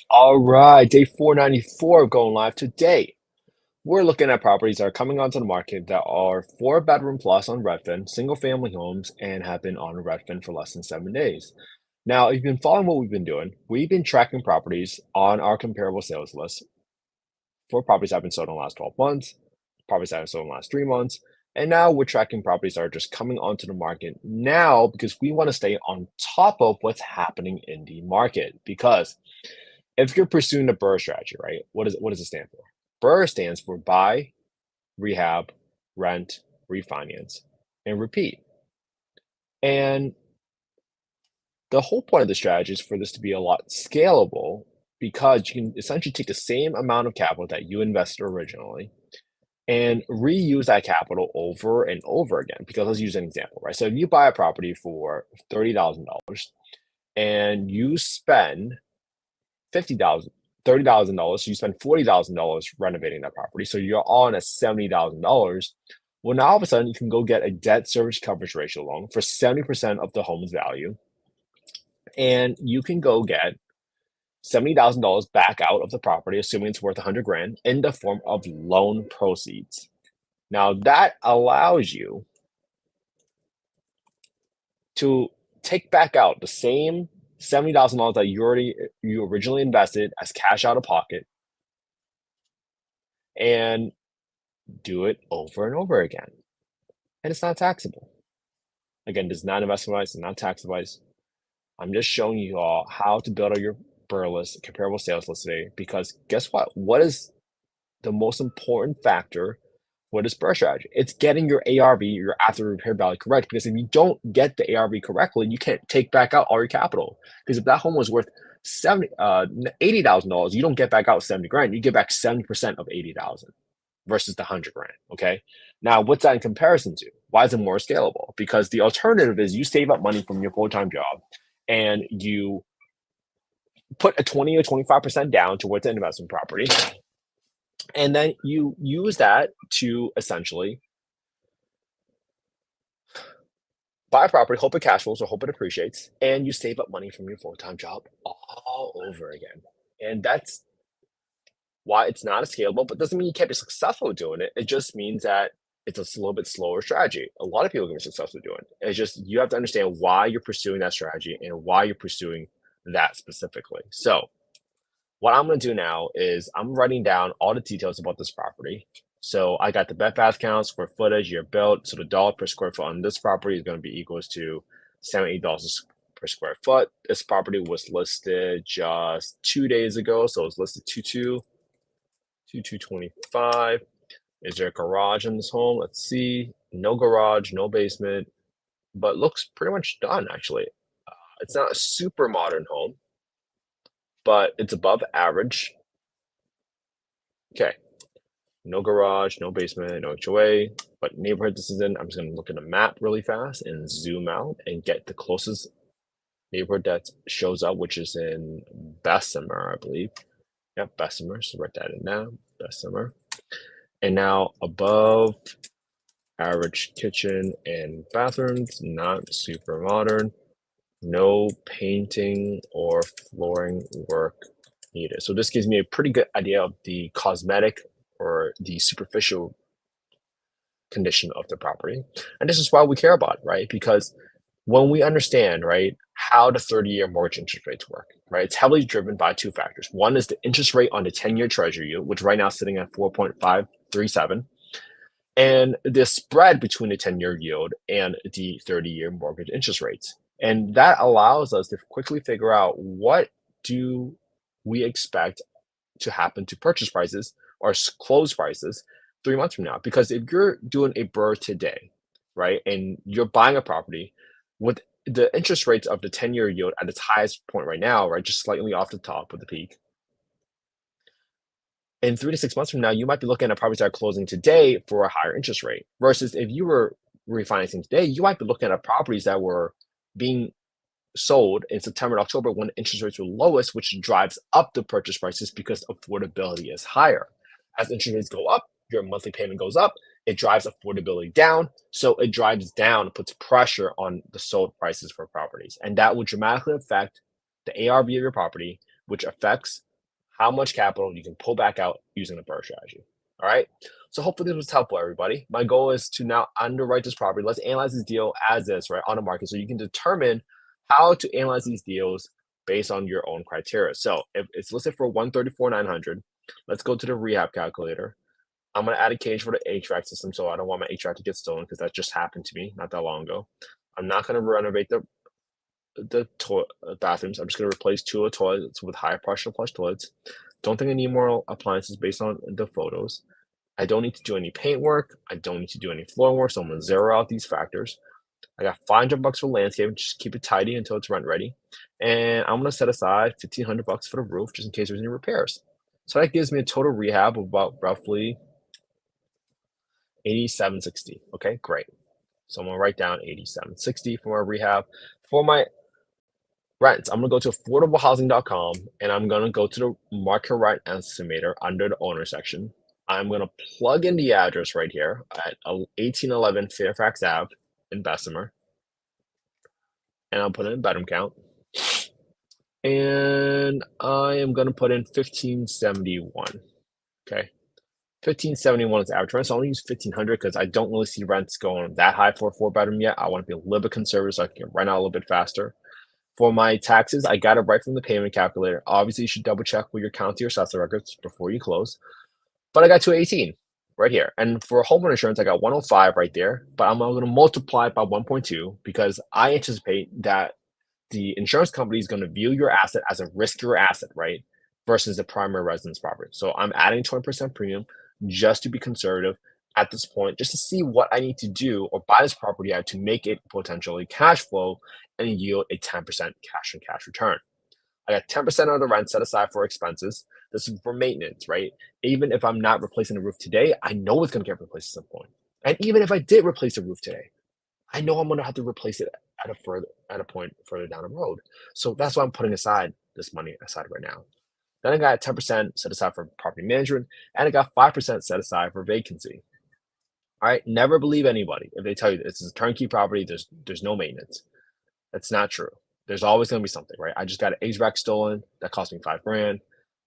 All right, day 494 going live today. We're looking at properties that are coming onto the market that are 4 bedroom plus on Redfin, single family homes, and have been on Redfin for less than 7 days. Now, if you've been following what we've been doing, we've been tracking properties on our comparable sales list for properties that have been sold in the last 12 months, properties that have sold in the last 3 months, and now we're tracking properties that are just coming onto the market now because we want to stay on top of what's happening in the market. Because if you're pursuing the BRRRR strategy, right? What does it stand for? BRRRR stands for buy, rehab, rent, refinance, and repeat. And the whole point of the strategy is for this to be a lot scalable because you can essentially take the same amount of capital that you invested originally and reuse that capital over and over again. Because let's use an example, right? So if you buy a property for $30,000 and you spend 50,000, $30,000, so you spend $40,000 renovating that property, so you're on at $70,000. Well, now all of a sudden you can go get a debt service coverage ratio loan for 70% of the home's value, and you can go get $70,000 back out of the property, assuming it's worth 100 grand, in the form of loan proceeds. Now that allows you to take back out the same $70,000 that you originally invested as cash out of pocket and do it over and over again. And it's not taxable. Again, this is not investment advice, it's not tax advice. I'm just showing you all how to build out your BRRRR list, comparable sales list today, because guess what? What is the most important factor for this BRRRR strategy? It's getting your ARV, your after repair value, correct. Because if you don't get the ARV correctly, you can't take back out all your capital. Because if that home was worth $80,000, you don't get back out 70 grand. You get back 70% of 80,000 versus the 100 grand. Okay. Now, what's that in comparison to? Why is it more scalable? Because the alternative is you save up money from your full-time job and you put a 20 or 25% down towards an investment property. And then you use that to essentially buy a property, hope it cash flows or hope it appreciates, and you save up money from your full-time job all over again. And that's why it's not as scalable, but doesn't mean you can't be successful doing it. It just means that it's a little bit slower strategy. A lot of people can be successful doing it. It's just you have to understand why you're pursuing that strategy and why you're pursuing that specifically. So what I'm going to do now is I'm writing down all the details about this property. So I got the bed bath count, square footage, year built. So the dollar per square foot on this property is going to be equals to $78 per square foot. This property was listed just 2 days ago. So it's listed 2225. Is there a garage in this home? Let's see. No garage, no basement, but looks pretty much done actually. It's not a super modern home, but it's above average. Okay. No garage, no basement, no HOA. What neighborhood this is in, I'm just going to look at a map really fast and zoom out and get the closest neighborhood that shows up, which is in Bessemer, I believe. Yep, Bessemer. So write that in now. Bessemer. And now above average kitchen and bathrooms, not super modern. No painting or flooring work needed. So this gives me a pretty good idea of the cosmetic or the superficial condition of the property. And this is why we care about it, right? Because when we understand, right, how the 30-year mortgage interest rates work, right, it's heavily driven by two factors. One is the interest rate on the 10-year treasury yield, which right now is sitting at 4.537, and the spread between the 10-year yield and the 30-year mortgage interest rates. And that allows us to quickly figure out what do we expect to happen to purchase prices or close prices 3 months from now. Because if you're doing a BRRRR today, right, and you're buying a property with the interest rates of the 10-year yield at its highest point right now, right, just slightly off the top of the peak, in 3 to 6 months from now, you might be looking at properties that are closing today for a higher interest rate. Versus if you were refinancing today, you might be looking at properties that were being sold in September and October when interest rates were lowest, which drives up the purchase prices because affordability is higher. As interest rates go up, your monthly payment goes up, it drives affordability down. So it drives down, puts pressure on the sold prices for properties. And that would dramatically affect the ARV of your property, which affects how much capital you can pull back out using the BRRRR strategy. All right. So hopefully this was helpful, everybody. My goal is to now underwrite this property. Let's analyze this deal as is, right, on the market, so you can determine how to analyze these deals based on your own criteria. So if it's listed for 134,900, let's go to the rehab calculator. I'm gonna add a cage for the HVAC system, so I don't want my HVAC to get stolen because that just happened to me not that long ago. I'm not gonna renovate the bathrooms. I'm just gonna replace 2 of the toilets with high pressure flush toilets. Don't think I need more appliances based on the photos. I don't need to do any paint work. I don't need to do any floor work. So I'm gonna zero out these factors. I got $500 for landscaping, just keep it tidy until it's rent ready. And I'm gonna set aside $1,500 for the roof just in case there's any repairs. So that gives me a total rehab of about roughly 8760. Okay, great. So I'm gonna write down 8760 for my rehab. For my rents, I'm gonna go to affordablehousing.com and I'm gonna go to the market rent estimator under the owner section. I'm gonna plug in the address right here at 1811 Fairfax Ave in Bessemer, and I'll put in bedroom count. And I am gonna put in 1571. Okay. 1571 is average rent, so I'm gonna use 1500 because I don't really see rents going that high for a 4-bedroom yet. I want to be a little bit conservative so I can rent out a little bit faster. For my taxes, I got it right from the payment calculator. Obviously, you should double check with your county or assessor records before you close. But I got 218 right here. And for homeowner insurance, I got 105 right there. But I'm going to multiply it by 1.2 because I anticipate that the insurance company is going to view your asset as a riskier asset, right? Versus the primary residence property. So I'm adding 20% premium just to be conservative at this point, just to see what I need to do or buy this property out to make it potentially cash flow and yield a 10% cash on cash return. I got 10% of the rent set aside for expenses. This is for maintenance, right? Even if I'm not replacing the roof today, I know it's going to get replaced at some point. And even if I did replace the roof today, I know I'm gonna have to replace it at a point further down the road. So that's why I'm putting aside this money aside right now. Then I got 10% set aside for property management, and I got 5% set aside for vacancy. All right, never believe anybody if they tell you this is a turnkey property. There's no maintenance. That's not true. There's always gonna be something, right? I just got an HVAC stolen that cost me 5 grand.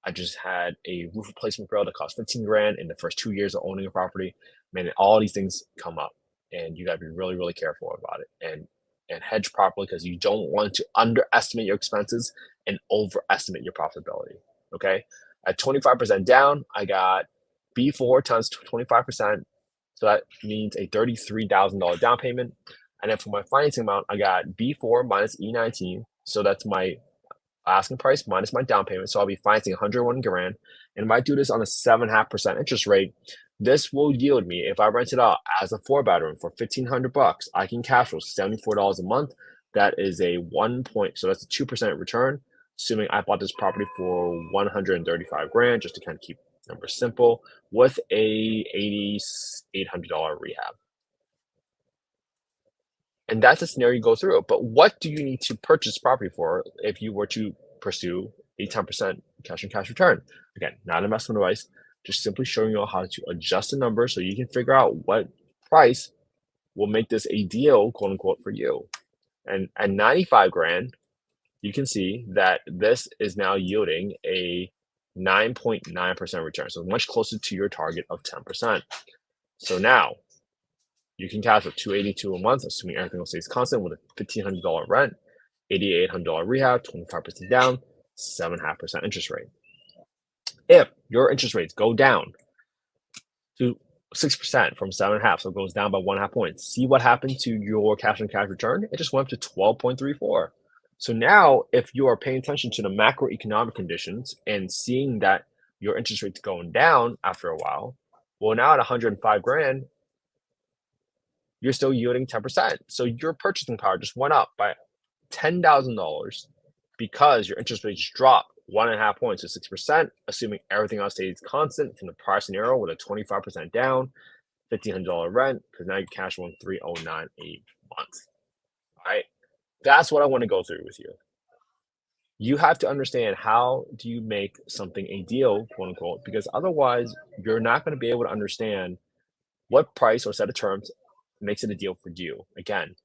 I just had a roof replacement bill that cost 15 grand in the first 2 years of owning a property. Man, all these things come up, and you gotta be really, really careful about it and hedge properly because you don't want to underestimate your expenses and overestimate your profitability. Okay. At 25% down, I got B4 times 25%. So that means a $33,000 down payment. And then for my financing amount, I got B4 minus E19. So that's my asking price minus my down payment. So I'll be financing 101 grand. And if I do this on a 7.5% interest rate, this will yield me, if I rent it out as a 4-bedroom for $1,500, I can cash flow $74 a month. That is a 1 point. So that's a 2% return, assuming I bought this property for 135 grand, just to kind of keep numbers simple, with a $8,800 rehab. And that's a scenario you go through. But what do you need to purchase property for if you were to pursue a 10% cash on cash return? Again, not investment advice, just simply showing you how to adjust the numbers so you can figure out what price will make this a deal, quote unquote, for you. And at 95 grand, you can see that this is now yielding a 9.9% return. So much closer to your target of 10%. So now you can cash with 282 a month, assuming everything else stays constant, with a $1,500 rent, $8,800 rehab, 25% down, 7.5% interest rate. If your interest rates go down to 6% from 7.5, so it goes down by 1.5 points, see what happened to your cash on cash return? It just went up to 12.34. So now, if you are paying attention to the macroeconomic conditions and seeing that your interest rate's going down after a while, well, now at 105 grand, you're still yielding 10%. So your purchasing power just went up by $10,000 because your interest rates dropped 1.5 points to 6%, assuming everything else stays constant from the prior scenario with a 25% down, $1,500 rent, because now you cash flowing 309 a month. All right. That's what I want to go through with you. You have to understand, how do you make something a deal, quote unquote, because otherwise you're not going to be able to understand what price or set of terms makes it a deal for you. Again,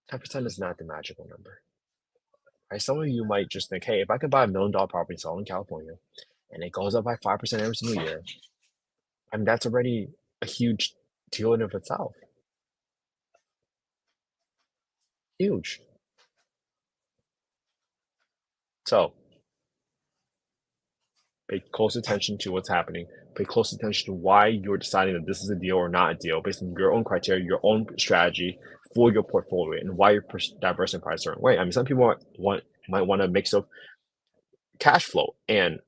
10% is not the magical number. Right? Some of you might just think, hey, if I could buy $1 million property and sell in California and it goes up by 5% every single year, I mean, that's already a huge deal in of itself. Huge. So pay close attention to what's happening. Pay close attention to why you're deciding that this is a deal or not a deal based on your own criteria, your own strategy for your portfolio, and why you're diversifying a certain way. I mean, some people might want a mix of cash flow and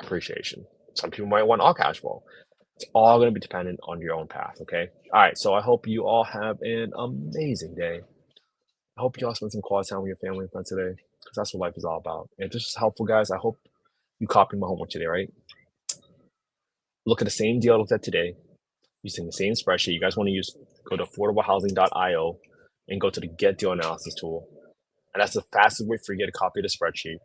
appreciation. Some people might want all cash flow. It's all going to be dependent on your own path. Okay. All right. So I hope you all have an amazing day. I hope you all spend some quality time with your family and friends today, because that's what life is all about. And if this is helpful, guys, I hope you copy my homework today, right? Look at the same deal I looked at today using the same spreadsheet. You guys want to use, go to affordablehousing.io and go to the get deal analysis tool. And that's the fastest way for you to get a copy of the spreadsheet.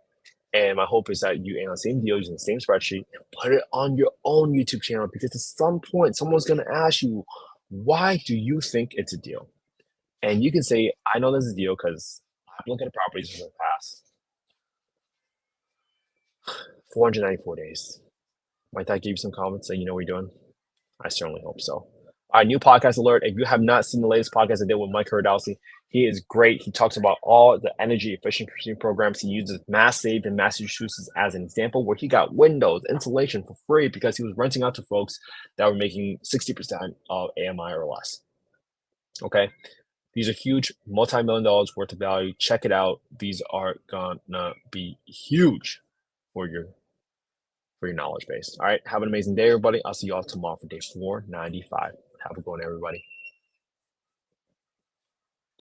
And my hope is that you analyze the same deal using the same spreadsheet and put it on your own YouTube channel, because at some point someone's going to ask you, why do you think it's a deal? And you can say, I know this is a deal because I've looked at properties in the past 494 days. Might that give you some confidence that you know what you're doing? I certainly hope so. All right, new podcast alert. If you have not seen the latest podcast I did with Mike Hurdowski, he is great. He talks about all the energy efficiency programs. He uses Mass Save in Massachusetts as an example, where he got windows insulation for free because he was renting out to folks that were making 60% of AMI or less. Okay. These are huge, multi-million dollars worth of value. Check it out. These are gonna be huge for your knowledge base. All right. Have an amazing day, everybody. I'll see you all tomorrow for day 495. Have a good one, everybody.